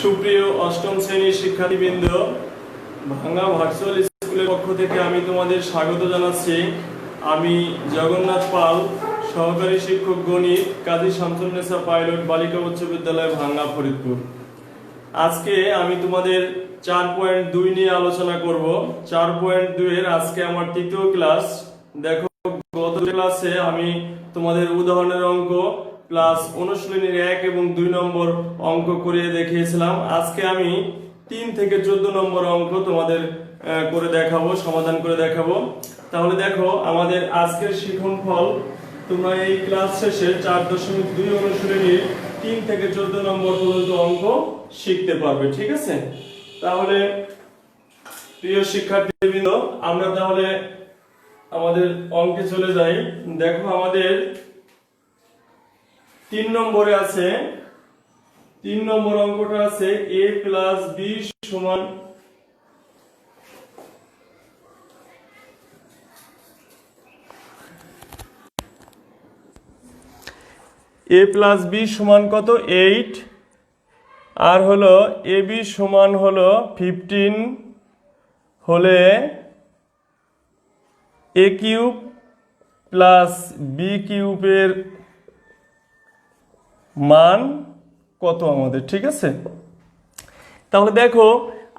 সুপ্রিয় অষ্টম শ্রেণীর শিক্ষার্থীবৃন্দ, ভাঙ্গা ভার্চুয়াল স্কুলের পক্ষ থেকে আমি তোমাদের স্বাগত জানাচ্ছি। আমি জগন্নাথ পাল, সহকারী শিক্ষক গণিত, কাজী শামসুন্নেসা পাইলট বালিকা উচ্চ বিদ্যালয়, ভাঙ্গা, ফরিদপুর। আজকে আমি তোমাদের 4.2 নিয়ে আলোচনা করব। 4.2 এর আজকে আমার তৃতীয় ক্লাস। দেখো, গত ক্লাসে আমি তোমাদের উদাহরণের অঙ্ক প্লাস অনুশীলনীর 1 এবং 2 নম্বর অঙ্ক করে দেখিয়েছিলাম। আজকে আমি 3 থেকে 14 নম্বর অঙ্ক তোমাদের করে দেখাবো, সমাধান করে দেখাবো। তাহলে দেখো, আমাদের আজকের শিখন ফল তোমরা এই ক্লাস শেষে 4.2 অনুশীলনীর 3 থেকে 14 নম্বর পর্যন্ত অঙ্ক শিখতে পারবে। ঠিক আছে? তাহলে প্রিয় শিক্ষার্থীবৃন্দ, আমরা তাহলে আমাদের অঙ্কে চলে যাই। দেখো, আমাদের 3 নম্বরে আছে, 3 নম্বর অঙ্কটা আছে a প্লাস b সমান কত? 8। আর হলো ab সমান হলো 15 হলে a কিউব প্লাস b কিউবের মান কত আমাদের। ঠিক আছে? তাহলে দেখো,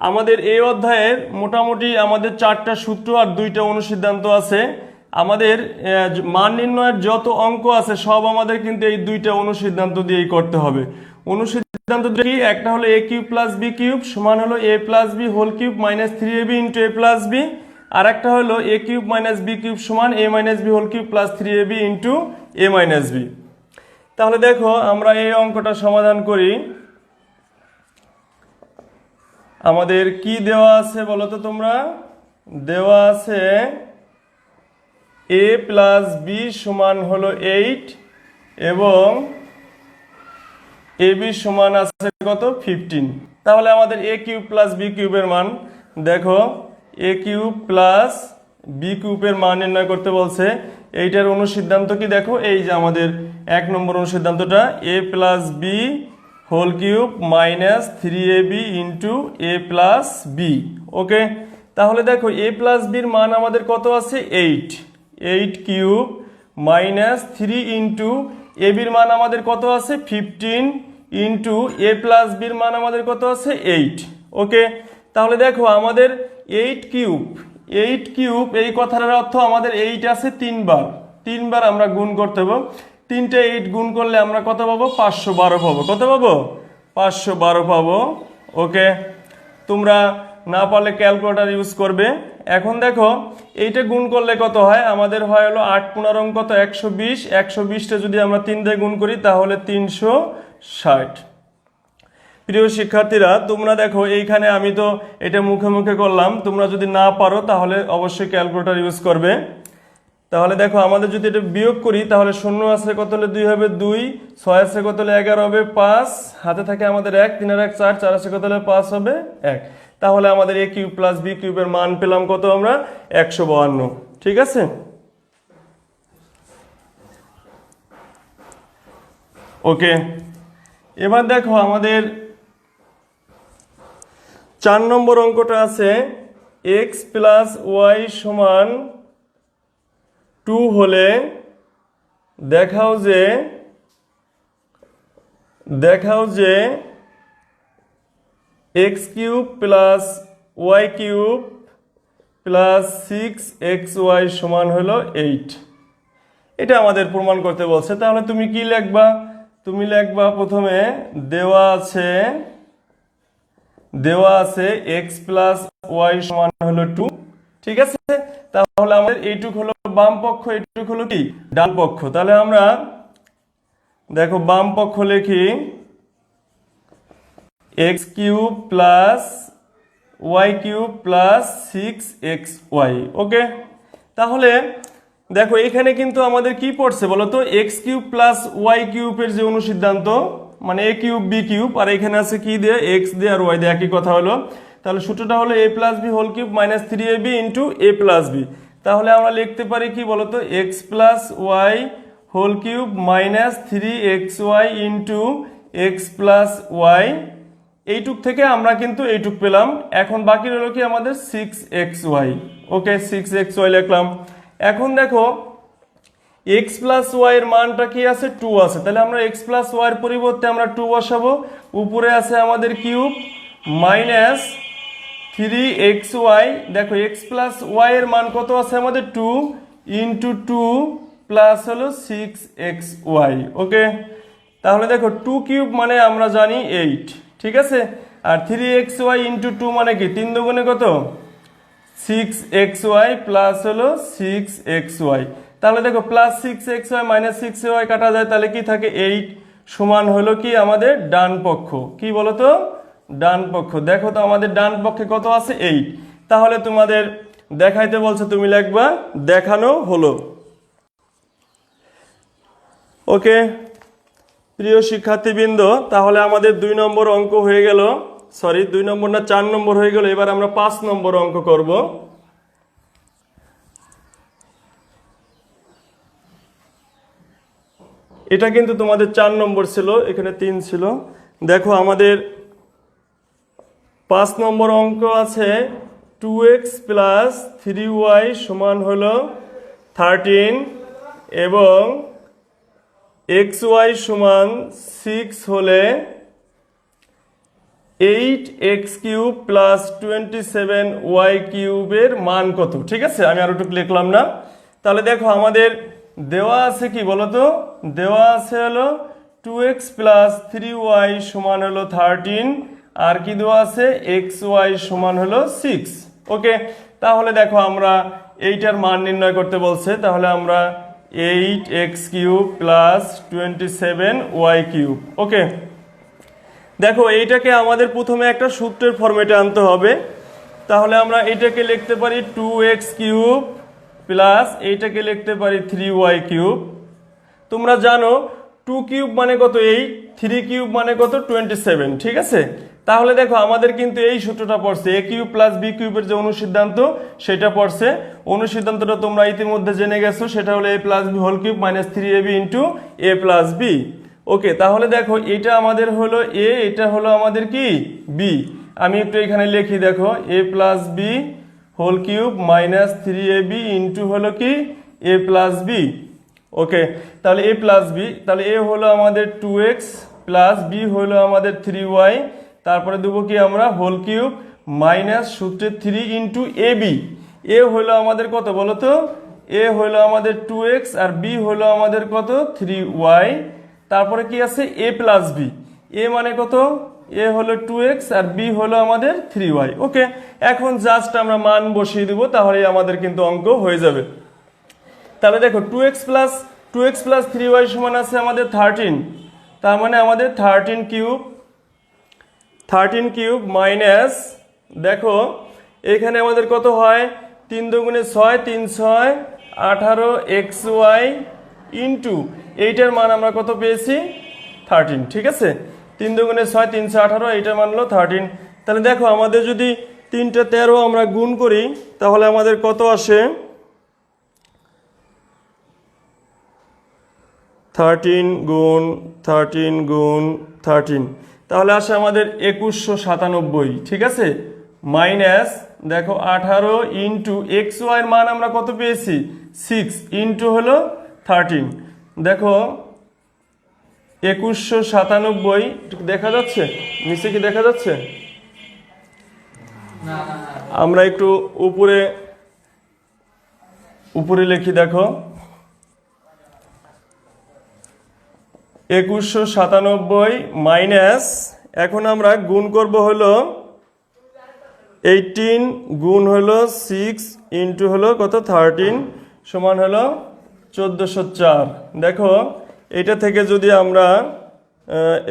আমাদের এই অধ্যায়ের মোটামুটি আমাদের 4টা সূত্র আর 2টা অনুসিদ্ধান্ত আছে। আমাদের মান নির্ণয়ের যত অঙ্ক আছে সব আমাদের কিন্তু এই 2টা অনুসিদ্ধান্ত দিয়েই করতে হবে। অনুসিদ্ধান্ত কি? একটা হলো a cube plus b cube সমান হলো a plus b whole cube minus 3ab into a plus b। আর একটা হলো a cube minus b cube সমান a minus b whole cube plus 3ab into a minus b। তাহলে দেখো, আমরা এই অঙ্কটা সমাধান করি। আমাদের কি দেওয়া আছে বলো তো তোমরা? দেওয়া আছে a প্লাস b সমান হলো 8 এবং ab সমান আছে কত? 15। তাহলে আমাদের a কিউব প্লাস b কিউবের মান দেখো, a কিউব প্লাস b কিউবের মান নির্ণয় করতে বলছে। এইটার অনুসিদ্ধান্ত কি? দেখো, এই যে আমাদের 1 নম্বর অনুসিদ্ধান্তটা a plus b whole cube minus 3ab into a plus b। Okay, তাহলে দেখো a প্লাস বির মান আমাদের কত আছে? 8 কিউব মাইনাস 3 ইন্টু a বির মান আমাদের কত আছে? 15 ইন্টু a প্লাস বির মান আমাদের কত আছে? 8। ওকে, তাহলে দেখো, আমাদের 8 কিউব এই কথাটার অর্থ আমাদের 8 আছে 3 বার আমরা গুণ করতে হবে। 3টে 8 গুণ করলে আমরা কত পাবো? 512 পাবো। কত পাবো? 512 পাবো। ওকে, তোমরা না পারলে ক্যালকুলেটর ইউজ করবে। এখন দেখো, এইটা গুণ করলে কত হয়? আমাদের হয় হলো 8 15 কত? 120। 120টা যদি আমরা 3 দিয়ে গুণ করি তাহলে 360। প্রিয় শিক্ষার্থীরা, তোমরা দেখো, এইখানে আমি তো এটা মুখে মুখে করলাম, তোমরা যদি না পারো তাহলে অবশ্যই ক্যালকুলেটর ইউজ করবে। তাহলে দেখো, আমাদের যদি এটা বিয়োগ করি তাহলে 0 আছে কত হলে 2 হবে 2, 6 আছে কত হলে 11 হবে 5, হাতে থাকে আমাদের 1, 3 আর 1 4, 4 আছে কত হলে 5 হবে 1। তাহলে আমাদের a কিউব প্লাস b কিউবের মান পেলাম কত আমরা? 152। ঠিক আছে? ওকে, এবার দেখো, আমাদের 4 নম্বর অঙ্কটা আছে x প্লাস y সমান 2 হলে দেখাও যে x cube plus y cube plus 6xy সমান হলো 8। এটা আমাদের প্রমাণ করতে বলছে। তাহলে তুমি কি লিখবা? তুমি লিখবা প্রথমে দেওয়া আছে x প্লাস y সমান হলো 2। ঠিক আছে? তাহলে আমাদের এইটুক হলো বাম পক্ষ, এইটুক হলো কি? ডান পক্ষ। তাহলে আমরা দেখো, বাম পক্ষ লিখি x cube plus y cube plus 6xy। ওকে, তাহলে দেখো, এখানে কিন্তু আমাদের কি পড়ছে বলো তো? x কিউব প্লাস y কিউবের যে অনুসিদ্ধান্ত, মানে a কিউব b কিউব, আর এখানে আছে কি দিয়ে? x দিয়ে আর y দিয়ে, একই কথা হলো। তাহলে সূত্রটা হলো a plus b whole cube minus 3ab into a plus b। তাহলে আমরা লিখতে পারি কি বলতো? x plus y whole cube minus 3xy into x plus y এইটুক থেকে আমরা কিন্তু এইটুক পেলাম। এখন বাকি রইল কি আমাদের 6xy। ওকে, 6xy লিখলাম। এখন দেখো x প্লাস ওয়াই এর মানটা কি আছে, 2 আছে, তাহলে আমরা x প্লাস ওয়াই এর পরিবর্তে আমরা 2 বসাবো। উপরে আছে আমাদের কিউব মাইনাস 3xy। দেখো x প্লাস ওয়াই এর মান কত আছে আমাদের 2 ইন্টু 2 প্লাস হলো 6xy। ওকে, তাহলে দেখো 2 কিউব মানে আমরা জানি 8, ঠিক আছে। আর 3xy ইন্টু 2 মানে কি 3 দুগুণে কত 6xy প্লাস হলো 6xy। তাহলে দেখো প্লাস 6xy মাইনাস 6y কাটা যায়, তাহলে কি থাকে 8 সমান হলো কি আমাদের ডান পক্ষ। কি বলতো, ডান পক্ষ। দেখো তো আমাদের ডান পক্ষে কত আছে 8। তাহলে তোমাদের দেখাইতে বলছে, তুমি লিখবা দেখানো হলো। ওকে প্রিয় শিক্ষার্থীবৃন্দ, তাহলে আমাদের 2 নম্বর অঙ্ক হয়ে গেল, সরি 2 নম্বর না 4 নম্বর হয়ে গেল। এবার আমরা 5 নম্বর অঙ্ক করব। এটা কিন্তু তোমাদের 4 নম্বর ছিল, এখানে 3 ছিল। দেখো আমাদের 5 নম্বর অঙ্ক আছে 2x প্লাস 3y সমান হলো 13 এবং xy সমান 6 হলে 8x কিউব প্লাস 27y কিউবের মান কত। ঠিক আছে, আমি আর একটু লিখলাম না। তাহলে দেখো আমাদের দেওয়া আছে কি বলতো, দেওয়া আছে হলো 2x প্লাস 3y সমান হলো 13, আর কি দেওয়া আছে xy সমান হলো 6। ওকে, তাহলে দেখো আমরা এইটার মান নির্ণয় করতে বলছে, তাহলে আমরা 8x cube plus 27y cube. ওকে, দেখো এইটাকে আমাদের প্রথমে একটা সূত্রের ফরম্যাটে আনতে হবে। তাহলে আমরা এইটাকে লিখতে পারি 2x কিউব প্লাস এইটাকে লিখতে পারি 3y কিউব। তোমরা জানো 2 কিউব মানে কত 8, 3 কিউব মানে কত 27, ঠিক আছে। তাহলে দেখো আমাদের কিন্তু এই সূত্রটা পড়ছে a কিউব প্লাস b কিউবের যে অনুসিদ্ধান্ত সেটা পড়ছে। অনুসিদ্ধান্তটা তোমরা ইতিমধ্যে জেনে গেছো, সেটা হলো a plus b whole cube minus 3ab into a plus b। Okay, তাহলে দেখো এটা আমাদের হলো a, এটা হলো আমাদের কি b। আমি একটু এখানে লিখি, দেখো a plus b whole cube minus 3ab into হলো কি a প্লাস b। ওকে, তাহলে a প্লাস b, তাহলে a হলো আমাদের 2x প্লাস b হলো আমাদের 3y, তারপরে দেবো কি আমরা হোল কিউব মাইনাস সূত্রে 3 ইন্টু ab। a হলো আমাদের কত বলো তো, a হলো আমাদের 2x আর b হলো আমাদের কত 3y, তারপরে কি আছে a প্লাস b। a মানে কত, a হলো 2x আর b হলো আমাদের 3y। ওকে, এখন জাস্ট আমরা মান বসিয়ে দিব, তাহলে আমাদের কিন্তু অঙ্ক হয়ে যাবে। তাহলে দেখো 2x প্লাস 3y সমান আছে আমাদের 13, তার মানে আমাদের 13 কিউব মাইনাস, দেখো এখানে আমাদের কত হয় 3 দুগুণে 6, 3 6 18xy ইন্টু এইটার মান আমরা কত পেয়েছি 13, ঠিক আছে। 3 দুগুণে 6, 3 6 18, এইটার মান হলো 13। তাহলে দেখো আমাদের যদি 3টা 13 আমরা গুণ করি তাহলে আমাদের কত আসে 13 গুণ 13, তাহলে আসে আমাদের 2197, ঠিক আছে। মাইনাস দেখো 18 ইন্টু এক্স ওয়াই এর মান আমরা কত পেয়েছি 6 ইন্টু হলো 13। দেখো 2197 দেখা যাচ্ছে, নিচে কি দেখা যাচ্ছে? আমরা একটু উপরে লিখি, দেখো 2197 মাইনাস, এখন আমরা গুণ করব হলো 18 গুণ হলো 6 ইন্টু হলো কত 13 সমান হলো 1404। দেখো এটা থেকে যদি আমরা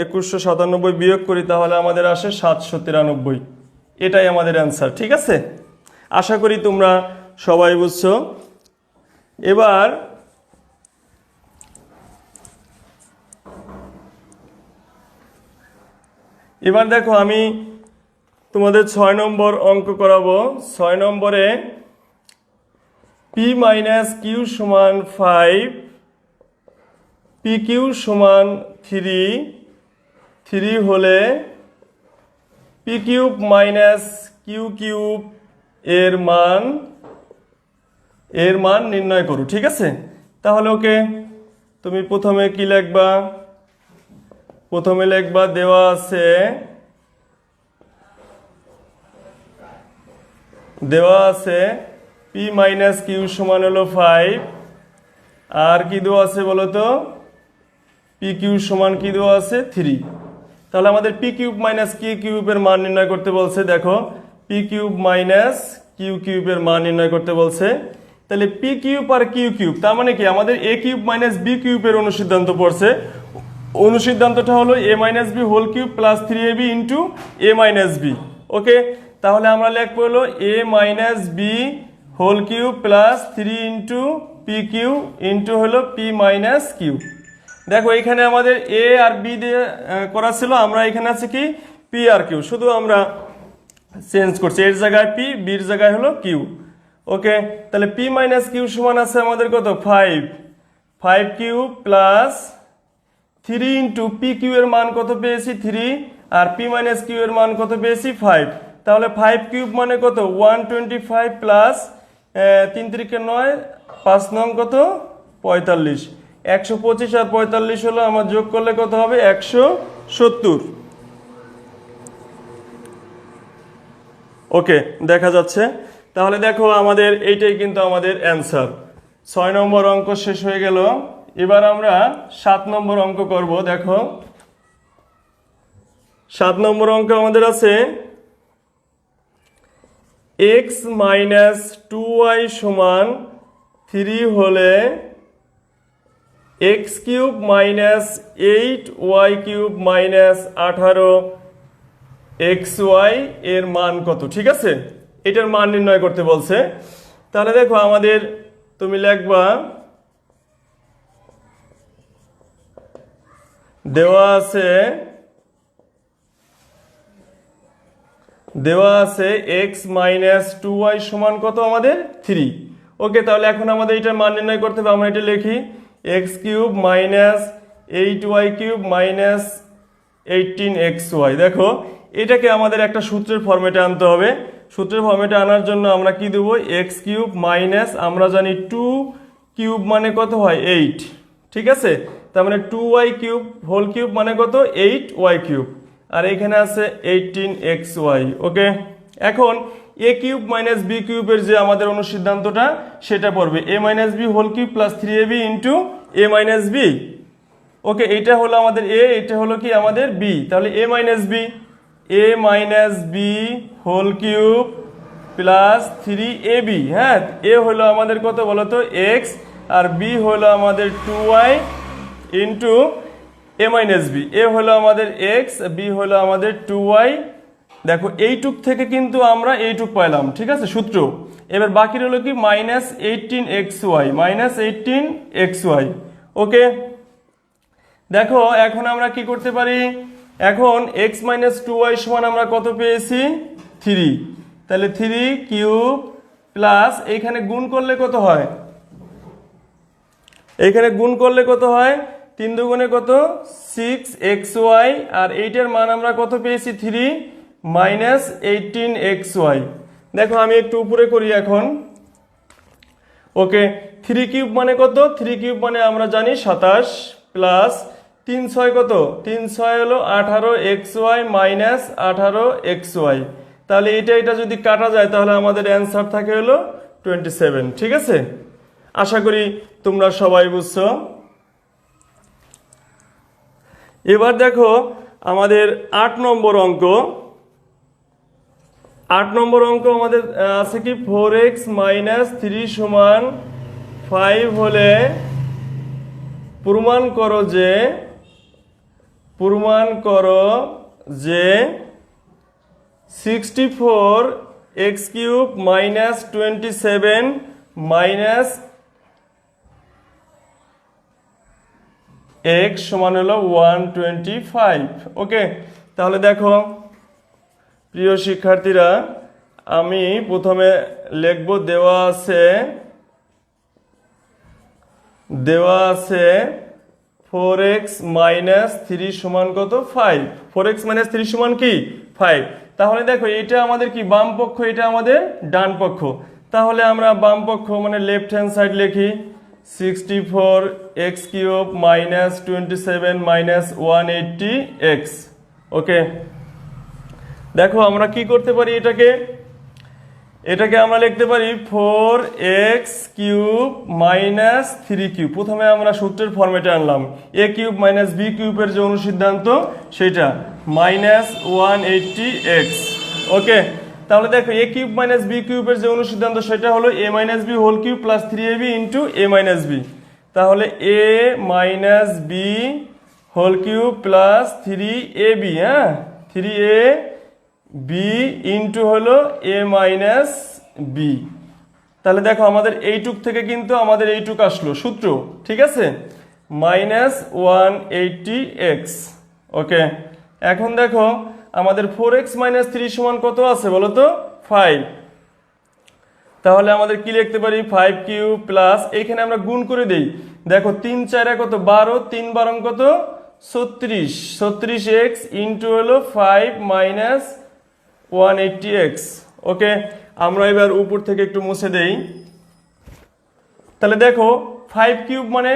2197 বিয়োগ করি তাহলে আমাদের আসে 793। এটাই আমাদের অ্যান্সার, ঠিক আছে। আশা করি তোমরা সবাই বুঝছো। এবার দেখো আমি তোমাদের 6 নম্বর অঙ্ক করাবো। 6 নম্বরে p মাইনাস কিউ সমান 5, পি কিউ সমান 3 হলে p cube minus q cube এর মান নির্ণয় করো, ঠিক আছে? তাহলে ওকে, তুমি প্রথমে কি লিখবা? প্রথমে লিখবা দেওয়া আছে পি মাইনাস কিউ সমান হলো 5, আর কি দেওয়া আছে বলো তো? পি কিউ সমান কি দেওয়া আছে? 3। তাহলে আমাদের পি কিউব মাইনাস কিউ কিউবের মান নির্ণয় করতে বলছে। দেখো, পি কিউব মাইনাস কিউ কিউবের মান নির্ণয় করতে বলছে। তাহলে পি কিউব আর কিউ কিউব, তার মানে কি আমাদের এ কিউব মাইনাস বি কিউবের অনুসিদ্ধান্ত পড়ছে। অনুসিদ্ধান্তটা হলো a minus b whole cube plus 3ab into a minus b. Okay, তাহলে আমরা লিখবো হলো a minus b whole cube plus 3 into p q into হলো পি মাইনাস কিউ। দেখো এখানে আমাদের এ আর বি দিয়ে করা ছিল, আমরা এখানে আছে কি পি আর কিউ, শুধু আমরা চেঞ্জ করছি, এর জায়গায় পি, বির জায়গায় হলো কিউ। ওকে, তাহলে পি মাইনাস কিউ সমান আছে আমাদের কত? 5 q plus 3 into p q এর মান কত পেয়েছি? 3, আর পি মাইনাস কিউ এর মান কত পেয়েছি? 5। তাহলে 5 কিউব মানে কত? 125 প্লাস 3 3 9, 5 নং কত? 45। 125 আর 45 হলো আমার, যোগ করলে কত হবে? 170। ওকে, দেখা যাচ্ছে। তাহলে দেখো আমাদের এইটাই কিন্তু আমাদের অ্যান্সার। 6 নম্বর অঙ্ক শেষ হয়ে গেল। এবার আমরা 7 নম্বর অঙ্ক করব। দেখো 7 নম্বর অঙ্ক আমাদের আছে x মাইনাস 2y সমান 3 হলে x cube minus 8y cube minus 18xy এর মান কত? ঠিক আছে, এটার মান নির্ণয় করতে বলছে। তাহলে দেখো আমাদের, তুমি লিখবা দেওয়া আছে x মাইনাস 2y সমান কত আমাদের? 3। ওকে, তাহলে এখন আমাদের এটার মান নির্ণয় করতে হবে। আমরা এটা লিখি x cube minus 8y cube minus 18xy। দেখো এটাকে আমাদের একটা সূত্রের ফর্মেটে আনতে হবে। সূত্রের ফর্মেটে আনার জন্য আমরা কি দেবো? x কিউব মাইনাস, আমরা জানি 2 কিউব মানে কত হয়? 8, ঠিক আছে? তার মানে 2y কিউব হোল কিউব মানে কত? 8y কিউব, আর এখানে আছে 18xy। ওকে, এখন এ কিউব মাইনাস বি কিউবের যে আমাদের অনুসিদ্ধান্তটা, সেটা পড়বে a minus b whole cube plus 3ab into a minus b. Okay, এটা হলো আমাদের এ, এটা হলো কি আমাদের বি। তাহলে a minus b whole cube plus 3ab। হ্যাঁ, এ হলো আমাদের কত বলতো? x, আর বি হলো আমাদের 2y into a minus B. এ হলো আমাদের x, বি হলো আমাদের 2y। দেখো এইটুক থেকে কিন্তু আমরা এইটুক পাইলাম, ঠিক আছে, সূত্র। এবার বাকি হলো কি? Minus 18xy। ওকে, দেখো এখন আমরা কি করতে পারি? এখন x মাইনাস 2y সমান আমরা কত পেয়েছি? 3। তাহলে 3 কিউব প্লাস, এইখানে গুণ করলে কত হয়? এইখানে গুণ করলে কত হয়? 3 দুগুণে কত? 6xy, আর এইটার মান আমরা কত পেয়েছি? 3 মাইনাস 18xy। দেখো আমি একটু উপরে করি এখন। ওকে, 3 কিউব মানে কত? 3 কিউব মানে আমরা জানি 27, প্লাস 3 6 কত? 3 6 হলো 18xy মাইনাস 18xy। তাহলে এটা যদি কাটা যায় তাহলে আমাদের অ্যান্সার থাকে হলো 27। ঠিক আছে, আশা করি তোমরা সবাই বুঝছো। এবার দেখো আমাদের 8 নম্বর অঙ্ক। 8 নম্বর অঙ্ক আমাদের আছে কি? 4x মাইনাস 3 সমান 5 হলে প্রমাণ করো যে 64x cube minus 27 minus x সমান হলো 125। ওকে, তাহলে দেখো প্রিয় শিক্ষার্থীরা, আমি প্রথমে লিখব দেওয়া আছে 4x মাইনাস 3 সমান কত? 5। 4x মাইনাস 3 সমান কি? 5। তাহলে দেখো এটা আমাদের কি বাম পক্ষ, এটা আমাদের ডান পক্ষ। তাহলে আমরা বাম পক্ষ মানে লেফট হ্যান্ড সাইড লিখি 64x³ মাইনাস 27 মাইনাস 180x। ওকে, দেখো আমরা কি করতে পারি, এটাকে আমরা লিখতে পারি 4x³ মাইনাস 3³ প্রথমে আমরা সূত্রের ফরম্যাটে আনলাম, a³ মাইনাস b³ এর যে অনুসিদ্ধান্ত সেটা মাইনাস 180x। ওকে, তাহলে দেখো a³ মাইনাস b³ এর যে অনুসিদ্ধান্ত সেটা হলো a minus b whole cube plus 3ab into a minus b। তাহলে a minus b whole cube plus 3ab, হ্যাঁ 3ab ইন্টু হলো a মাইনাস b। তাহলে দেখো আমাদের এইটুক থেকে কিন্তু আমাদের এইটুক আসলো সূত্র, ঠিক আছে, মাইনাস 180x। ওকে, এখন দেখো আমাদের 4x মাইনাস 3 সমান কত আছে বলো তো, 5। তাহলে আমাদের কি লিখতে পারি, 5³ প্লাস এইখানে আমরা গুণ করে দেই, দেখো 3 4 কত 12, 3 12 কত 36x ইন্টু হলো 5 মাইনাস 180x। ওকে, আমরা এবার উপর থেকে একটু মুছে দেই। তাহলে দেখো 5³ মানে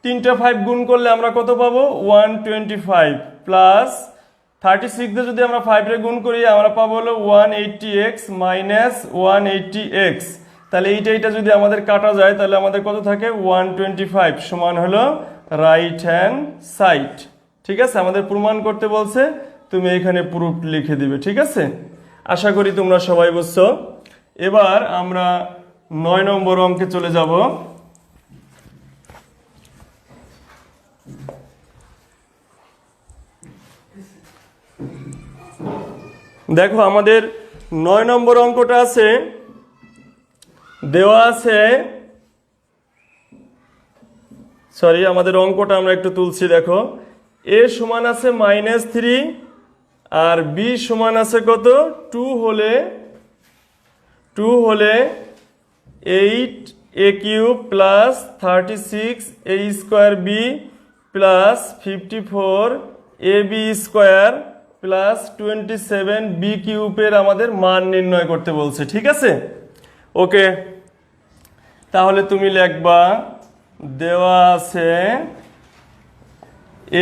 3টা 5 গুণ করলে আমরা কত পাবো, 125 প্লাস 36 দিয়ে যদি আমরা 5 রে গুণ করি আমরা পাবো হলো 180x মাইনাস 180x। তাহলে এইটা যদি আমাদের কাটা যায় তাহলে আমাদের কত থাকে, 125 সমান হলো রাইট হ্যান্ড সাইড। ঠিক আছে, আমাদের প্রমাণ করতে বলছে, তুমি এখানে প্রুফ লিখে দিবে। ঠিক আছে, আশা করি তোমরা সবাই বুঝছো। এবার আমরা 9 নম্বর অঙ্কে চলে যাব। দেখো আমাদের 9 নম্বর অঙ্কটা আছে, দেওয়া আছে, সরি আমাদের অঙ্কটা আমরা একটু তুলছি। দেখো a সমান আছে -3 আর b সমান আছে কত 2 হলে 8a³ plus 36a² b plus 54ab² plus 27b³ এর আমাদের মান নির্ণয় করতে বলছে। ঠিক আছে, ওকে, তাহলে তুমি লিখবা, দেওয়া আছে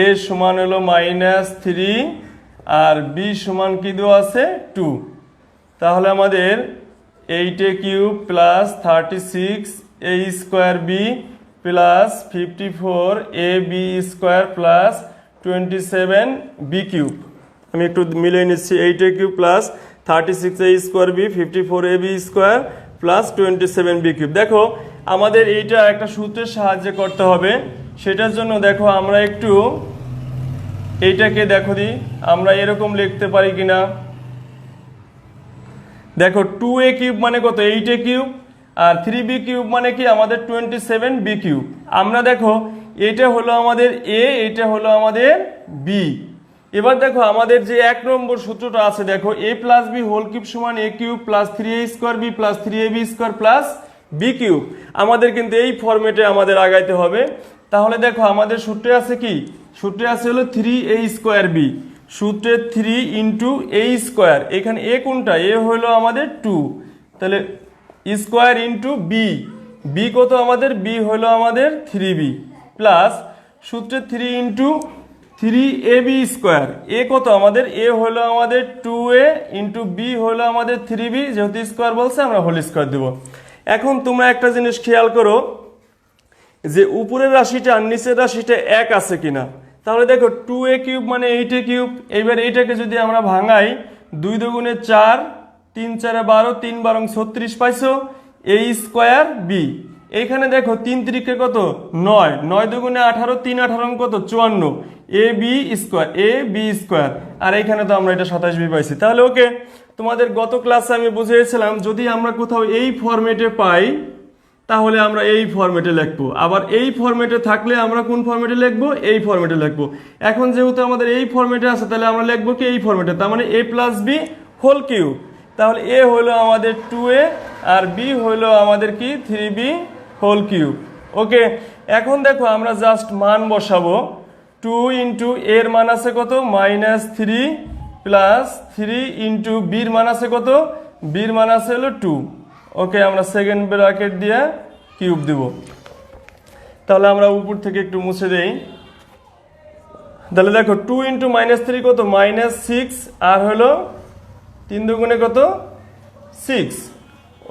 a সমান হলো -3 আর b সমান কি দেওয়া আছে 2। তাহলে আমাদের 8a³ plus 36a² b plus 54ab² plus 27b³ আমি একটু মিলিয়ে নিচ্ছি, 8a³ plus 36a² b 54ab² plus 27b³। দেখো আমাদের এইটা একটা সূত্রের সাহায্যে করতে হবে, সেটার জন্য দেখো আমরা একটু এইটাকে দেখো দিই আমরা এরকম লিখতে পারি কিনা। দেখো 2a³ মানে কত 8a³ আর 3b³ মানে কি আমাদের 27b³। আমরা দেখো এটা হলো আমাদের a, এটা হলো আমাদের b। এবার দেখো আমাদের যে 1 নম্বর সূত্রটা আছে, দেখো a plus b whole cube সমান a³ plus 3a² b plus 3ab² plus b³। আমাদের কিন্তু এই ফরম্যাটে আমাদের আগাইতে হবে। তাহলে দেখো আমাদের সূত্রে আছে কি, সূত্রে আছে হলো 3a²b, সূত্রে 3 ইন্টু a², এখানে a কোনটা, a হলো আমাদের 2, তাহলে স্কোয়ার ইন্টু b কত আমাদের, b হলো আমাদের 3b প্লাস সূত্রে 3 ইন্টু 3ab², a কত আমাদের, a হলো আমাদের 2a ইন্টু b হলো আমাদের 3b, যেহেতু স্কোয়ার বলছে আমরা হোল স্কোয়ার দেব। এখন তোমরা একটা জিনিস খেয়াল করো যে উপরের রাশিটা আর নিচের রাশিটা এক আছে কিনা। তাহলে দেখো 2a³ মানে 8a³, এইবার এইটাকে যদি আমরা ভাঙাই 2 দুগুণে 4, 3 4 12, 3 12 36 পাইছো, a²b। এইখানে দেখো 3 3 কত 9, 9 দুগুণে 18, 3 18 কত 54, ab² আর এইখানে তো আমরা এটা 27b পাইছি। তাহলে ওকে, তোমাদের গত ক্লাসে আমি বুঝিয়েছিলাম যদি আমরা কোথাও এই ফরম্যাটে পাই তাহলে আমরা এই ফরম্যাটে লিখবো, আবার এই ফরম্যাটে থাকলে আমরা কোন ফরম্যাটে লিখবো, এই ফরম্যাটে লিখবো। এখন যেহেতু আমাদের এই ফরম্যাটে আছে তাহলে আমরা লিখবো কি এই ফরম্যাটে, তার মানে a plus b whole cube. তাহলে a হলো আমাদের 2a আর b হলো আমাদের কি 3b হোল কিউব। ওকে, এখন দেখো আমরা জাস্ট মান বসাবো, 2 ইন্টু এর মান আছে কত -3 প্লাস 3 ইন্টু বির মান আছে কত, বির মান আছে হলো 2। ওকে, আমরা সেকেন্ড ব্র্যাকেট দিয়ে কিউব দিব। তাহলে আমরা উপর থেকে একটু মুছে দেই। তাহলে দেখো 2 ইন্টু -3 কত, -6, আর হলো 3 দুগুণে কত, 6।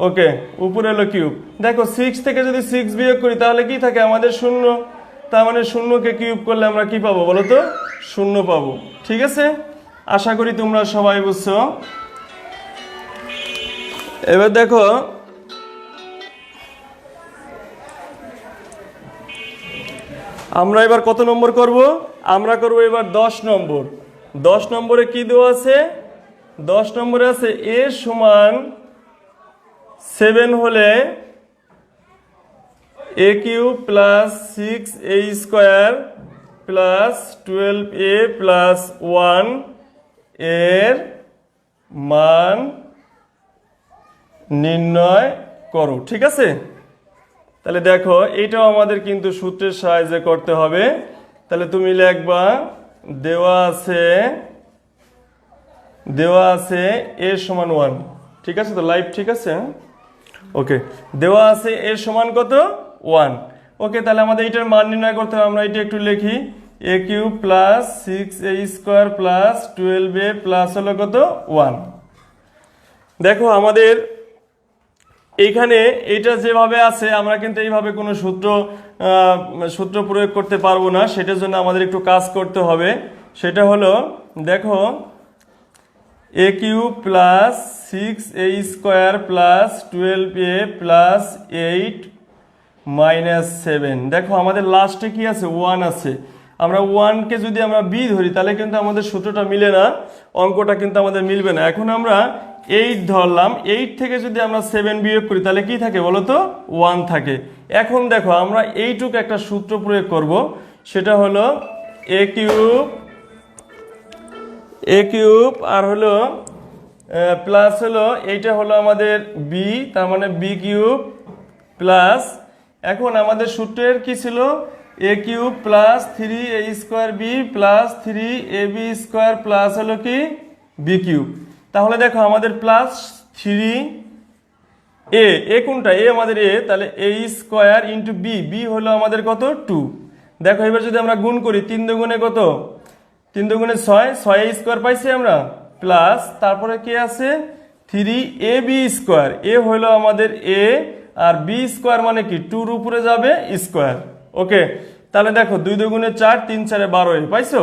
ওকে, উপরে হলো কিউব। দেখো 6 থেকে যদি 6 বিয়োগ করি তাহলে কি থাকে আমাদের 0। তার মানে 0কে কিউব করলে আমরা কি পাবো বলো তো, 0 পাবো। ঠিক আছে, আশা করি তোমরা সবাই বুঝছো। এবার দেখো আমরা এবার কত নম্বর করব, আমরা করব এবার 10 নম্বর। 10 নম্বরে কি দেওয়া আছে, 10 নম্বরে আছে a সমান 7 হলে a cube plus 6a square plus 12a plus 1 এর মান নির্ণয় করো। ঠিক আছে, তাহলে দেখো এইটাও আমাদের কিন্তু সূত্রের সাহায্যে করতে হবে। তাহলে তুমি লিখবা দেওয়া আছে a সমান 1। ঠিক আছে তো, লাইভ ঠিক আছে। ওকে, দেওয়া আছে a সমান কত, 1। ওকে, তাহলে আমাদের এইটার মান নির্ণয় করতে হবে। আমরা এটা একটু লিখি, a cube plus 6a square plus 12a plus হলো কত, 1। দেখো আমাদের এইখানে এইটা যেভাবে আছে আমরা কিন্তু এইভাবে কোনো সূত্র প্রয়োগ করতে পারবো না। সেটার জন্য আমাদের একটু কাজ করতে হবে। সেটা হলো দেখো a cube plus 6a square plus 12a plus 8 minus 7। দেখো আমাদের লাস্টে কি আছে, 1 আছে। আমরা 1কে যদি আমরা b ধরি তাহলে কিন্তু আমাদের সূত্রটা মিলে না, অঙ্কটা কিন্তু আমাদের মিলবে না। এখন আমরা 8 ধরলাম, 8 থেকে যদি আমরা 7 বিয়োগ করি তাহলে কি থাকে বলো তো, 1 থাকে। এখন দেখো আমরা এইটুকু একটা সূত্র প্রয়োগ করব, সেটা হলো a কিউব আর হলো প্লাস হলো এইটা হলো আমাদের b, তার মানে b কিউব প্লাস, এখন আমাদের সূত্রের কি ছিল, a cube plus 3a square b plus 3ab square plus হলো কি b কিউব। তাহলে দেখো আমাদের প্লাস 3a কোনটা, a আমাদের a, তাহলে a স্কোয়ার ইন্টু b হলো আমাদের কত, 2। দেখো এবার যদি আমরা গুণ করি 3 দুগুণে কত, 3 দুগুণে 6, 6a স্কোয়ার পাইছি আমরা, প্লাস তারপরে কি আছে 3ab স্কোয়ার, a হলো আমাদের a আর b স্কোয়ার মানে কি 2 উপরে যাবে স্কোয়ার। ওকে, তাহলে দেখো 2 দুগুণে 4, 3 4 12 পাইছো।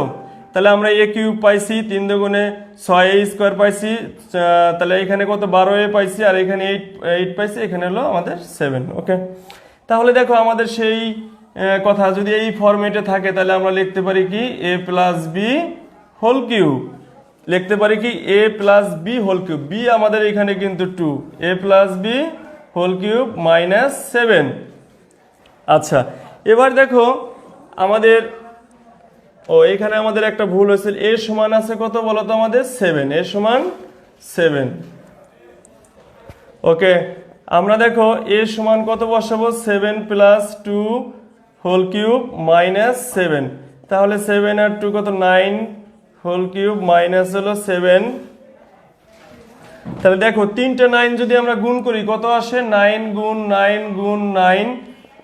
তাহলে আমরা a কিউব পাইছি, 3 দুগুণে 6a স্কোয়ার পাইছি, তাহলে এখানে কত 12a পাইছি, আর এখানে 8 পাইছি, এখানে হলো আমাদের 7। ওকে, তাহলে দেখো আমাদের সেই কথা যদি এই ফরম্যাটে থাকে তাহলে আমরা লিখতে পারি কি a plus b whole cube, লিখতে পারি কি a plus b whole cube, b আমাদের এখানে কিন্তু 2, a plus b whole cube minus 7। আচ্ছা, এবার দেখো আমাদের এখানে আমাদের একটা ভুল হয়েছে, a সমান আছে কত বলো তো আমাদের 7, a সমান 7। ওকে, আমরা দেখো a সমান কত বসাবো, 7 প্লাস 2 হোল কিউব মাইনাস 7। তাহলে 7 আর 2 কত, 9 হোল কিউব মাইনাস হলো 7। তাহলে দেখো 3টে 9 যদি আমরা গুণ করি কত আসে, 9 গুণ 9 গুণ 9,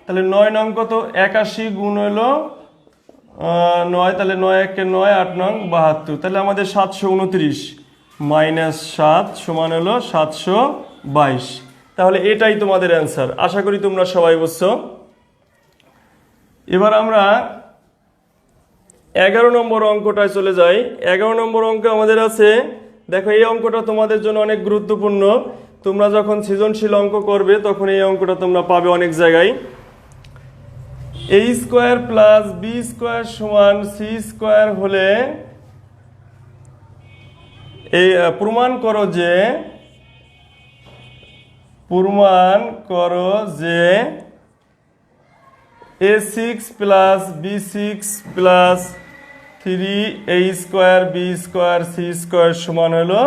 তাহলে 9 নং কত, 81 গুণ হলো 9, তাহলে 9 একে 9, 8 নং 72। তাহলে আমাদের 729 মাইনাস 7 সমান হলো 722। তাহলে এটাই তোমাদের অ্যান্সার। আশা করি তোমরা সবাই বুঝছো। এবার আমরা 11 নম্বর অঙ্কটায় চলে যাই। 11 নম্বর অঙ্ক আমাদের আছে, দেখো এই অঙ্কটা তোমাদের জন্য অনেক গুরুত্বপূর্ণ। তোমরা যখন সৃজনশীল অঙ্ক করবে তখন এই অঙ্কটা তোমরা পাবে অনেক জায়গায়। a square plus b square সমান সি স্কোয়ার হলে এই প্রমাণ করো যে a6 plus b6 plus 3a square b square c square সমান হলো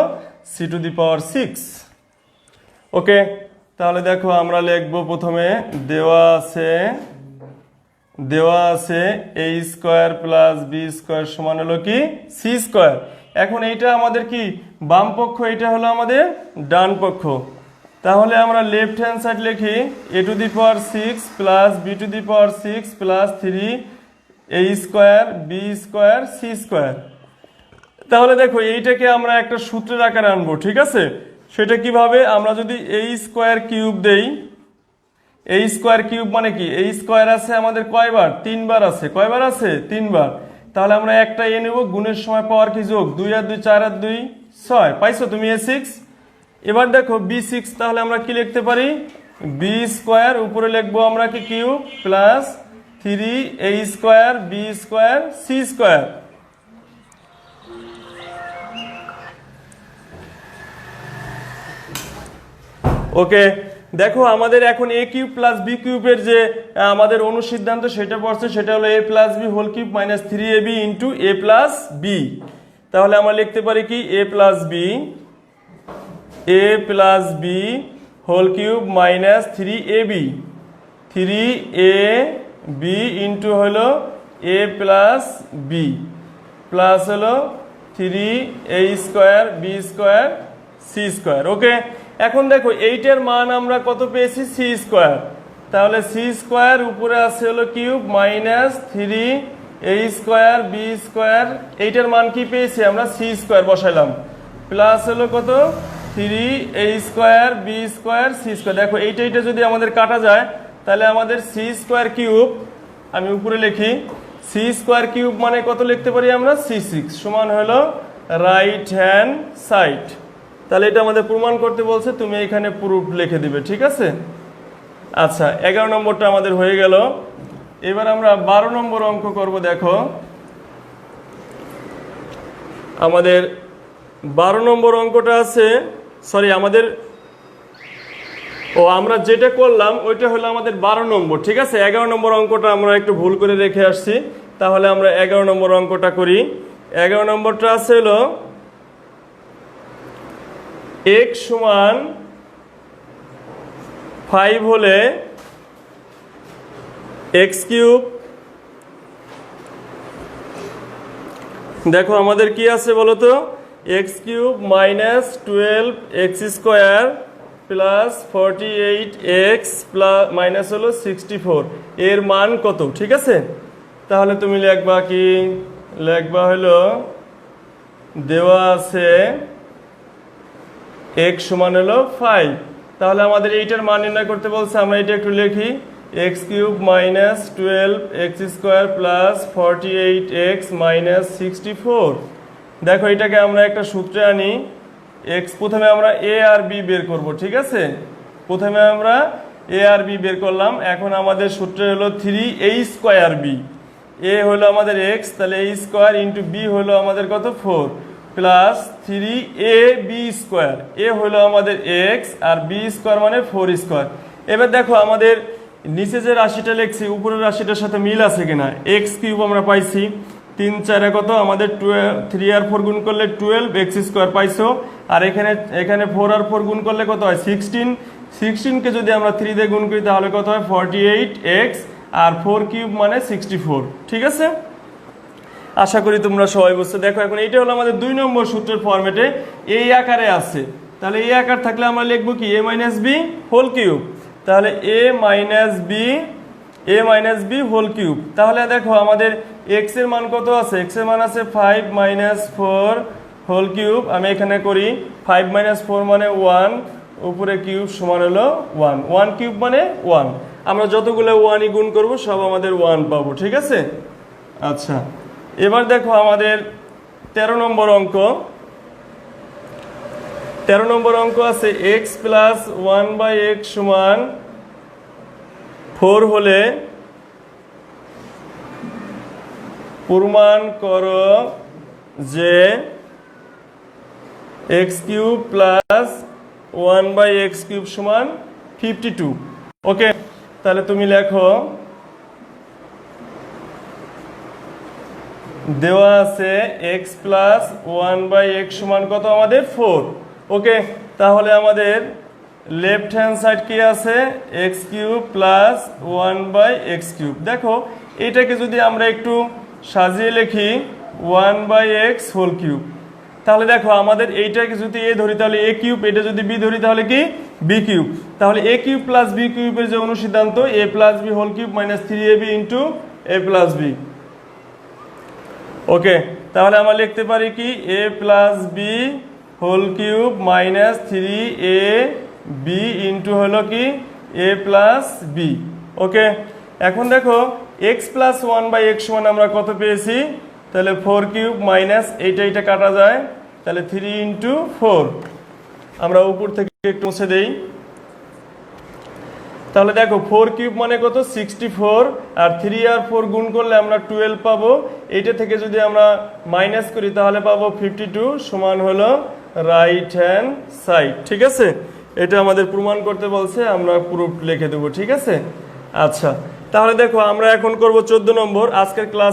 c টু দি পাওয়ার 6। ওকে, তাহলে দেখো আমরা লিখবো প্রথমে দেওয়া আছে a square plus b square সমান হলো কি c স্কোয়ার। এখন এইটা আমাদের কি বাম পক্ষ, এটা হলো আমাদের ডান পক্ষ। তাহলে আমরা লেফট হ্যান্ড সাইড লিখি a to the power 6 plus b to the power 6 plus 3 a square b square c square. তাহলে দেখো এইটাকে আমরা একটা সূত্রের আকারে আনবো, ঠিক আছে? সেটা কিভাবে, আমরা যদি a স্কোয়ার কিউব দেই, a স্কোয়ার কিউব মানে কি, a স্কোয়ার আছে আমাদের কয়বার, 3 বার আছে। কয়বার আছে? 3 বার। তাহলে আমরা একটা এ নেব, গুণের সময় পাওয়ার কি যোগ, 2 আর 2 4 আর 2 6। পাইছো তুমি a6? এবার দেখো b6, তাহলে আমরা কি লিখতে পারি, b স্কোয়ার উপরে লিখবো আমরা কি cube plus 3 a square b square c square. Okay, দেখো আমাদের এখন a কিউব প্লাস b কিউবের যে আমাদের অনুসিদ্ধান্ত সেটা পড়ছে, সেটা হলো a plus b whole cube minus 3ab into a plus b। তাহলে আমরা লিখতে পারি কি a plus b whole cube minus 3ab 3ab into হলো a প্লাস b প্লাস হলো 3a square b square c square. Okay, এখন দেখো এইটার মান আমরা কত পেয়েছি, c স্কোয়ার। তাহলে c স্কোয়ার উপরে আছে হলো cube minus 3a square b square, এইটার মান কি পেয়েছি আমরা, c স্কোয়ার বসাইলাম, প্লাস হলো কত 3a square b square c square. দেখো এইটা যদি আমাদের কাটা যায় তাহলে আমাদের c স্কোয়ার কিউব, আমি উপরে লিখি c স্কোয়ার কিউব মানে কত লিখতে পারি আমরা, c6 সমান হলো রাইট হ্যান্ড সাইড। তাহলে এটা আমাদের প্রমাণ করতে বলছে, তুমি এখানে প্রুফ লিখে দিবে, ঠিক আছে? আচ্ছা, 11 নম্বরটা আমাদের হয়ে গেল। এবার আমরা 12 নম্বর অঙ্ক করব। দেখো আমাদের 12 নম্বর অঙ্কটা আছে, সরি আমাদের আমরা যেটা করলাম ওইটা হলো আমাদের 12 নম্বর, ঠিক আছে? 11 নম্বর অঙ্কটা আমরা একটু ভুল করে রেখে আসছি। তাহলে আমরা 11 নম্বর অঙ্কটা করি। 11 নম্বরটা আছে হলো x সমান 5 হলে x কিউব, দেখো আমাদের কি আছে বলো তো, x cube minus 12x square plus 48x plus minus হলো 64, এর মান কত, ঠিক আছে? তাহলে তুমি লিখবা কি, লিখবা হলো দেওয়া আছে x সমান হলো 5। তাহলে আমাদের এইটার মান নির্ণয় করতে বলছে, আমরা এটা একটু লিখি x cube minus 12x square plus 48x minus 64। দেখো এটাকে আমরা একটা সূত্রে আনি, x প্রথমে আমরা a আর b বের করব, ঠিক আছে? প্রথমে আমরা a আর b বের করলাম। এখন আমাদের সূত্রে হলো 3a স্কোয়ার b, a হলো আমাদের x, তাহলে a স্কোয়ার ইন্টু b হলো আমাদের কত 4 প্লাস 3ab স্কোয়ার, a হলো আমাদের x আর b স্কোয়ার মানে 4 স্কোয়ার। এবার দেখো আমাদের নিচে যে রাশিটা লিখছি উপরের রাশিটার সাথে মিল আছে কিনা, x কিউব আমরা পাইছি 3 4 কত আমাদের 3 আর 4 গুণ করলে 12x স্কোয়ার পাইছো, আর এখানে 4 আর 4 গুণ করলে কত হয় 16, 16 কে যদি আমরা 3 দিয়ে গুণ করি তাহলে কত হয় 48x আর 4 কিউব মানে 64, ঠিক আছে? আশা করি তোমরা সবাই বুঝছো। দেখো এখন এইটা হলো আমাদের 2 নম্বর সূত্রের ফরম্যাটে এই আকারে আছে। তাহলে এই আকার থাকলে আমরা লিখবো কি a minus b whole cube, তাহলে a minus b whole cube. তাহলে দেখো আমাদের x এর মান কত আছে, x এর মান আছে 5 মাইনাস 4 হোল কিউব। আমি এখানে করি 5 মাইনাস 4 মানে 1, উপরে কিউব সমান হলো 1, 1 কিউব মানে 1। আমরা যতগুলো 1ই গুণ করব সব আমাদের 1 পাবো, ঠিক আছে? আচ্ছা, এবার দেখো আমাদের 13 নম্বর অঙ্ক। 13 নম্বর অঙ্ক আছে x প্লাস 1/x সমান 4 হলে প্রমাণ করো যে x cube plus 1/x cube সমান 52। ওকে, তাহলে তুমি লেখো দেওয়া আছে x প্লাস 1/x সমান কত আমাদের 4। ওকে, তাহলে আমাদের লেফট হ্যান্ড সাইড কি আছে, x cube plus 1/x cube. দেখো এটাকে যদি আমরা একটু সাজিয়ে লিখি 1/x হোল কিউব, তাহলে দেখো আমাদের এইটাকে যদি এ ধরি তাহলে এ কিউব, এটা যদি বি ধরি তাহলে কি বি কিউব। তাহলে এ কিউব প্লাস বি কিউবের যে অনুসিদ্ধান্ত a plus b whole cube minus 3ab into a plus b. Okay, তাহলে আমরা লিখতে পারি কি a plus b whole cube minus 3ab into হলো কি এ প্লাস বি। ওকে, এখন দেখো x plus one by x one আমরা কত পেয়েছি, তাহলে 4 কিউব মাইনাস এইটা কাটা যায়, তাহলে 3 ইন্টু 4। আমরা উপর থেকে একটু মুছে দেই। তাহলে দেখো 4 কিউব মানে কত 64, আর 3 আর 4 গুণ করলে আমরা 12 পাবো। এইটা থেকে যদি আমরা মাইনাস করি তাহলে পাবো 52 সমান হলো রাইট হ্যান্ড সাইড। ঠিক আছে, এটা আমাদের প্রমাণ করতে বলছে, আমরা প্রুফ লিখে দেবো। ঠিক আছে, আচ্ছা তাহলে দেখো আমরা এখন করব 14 নম্বর আজকের ক্লাস।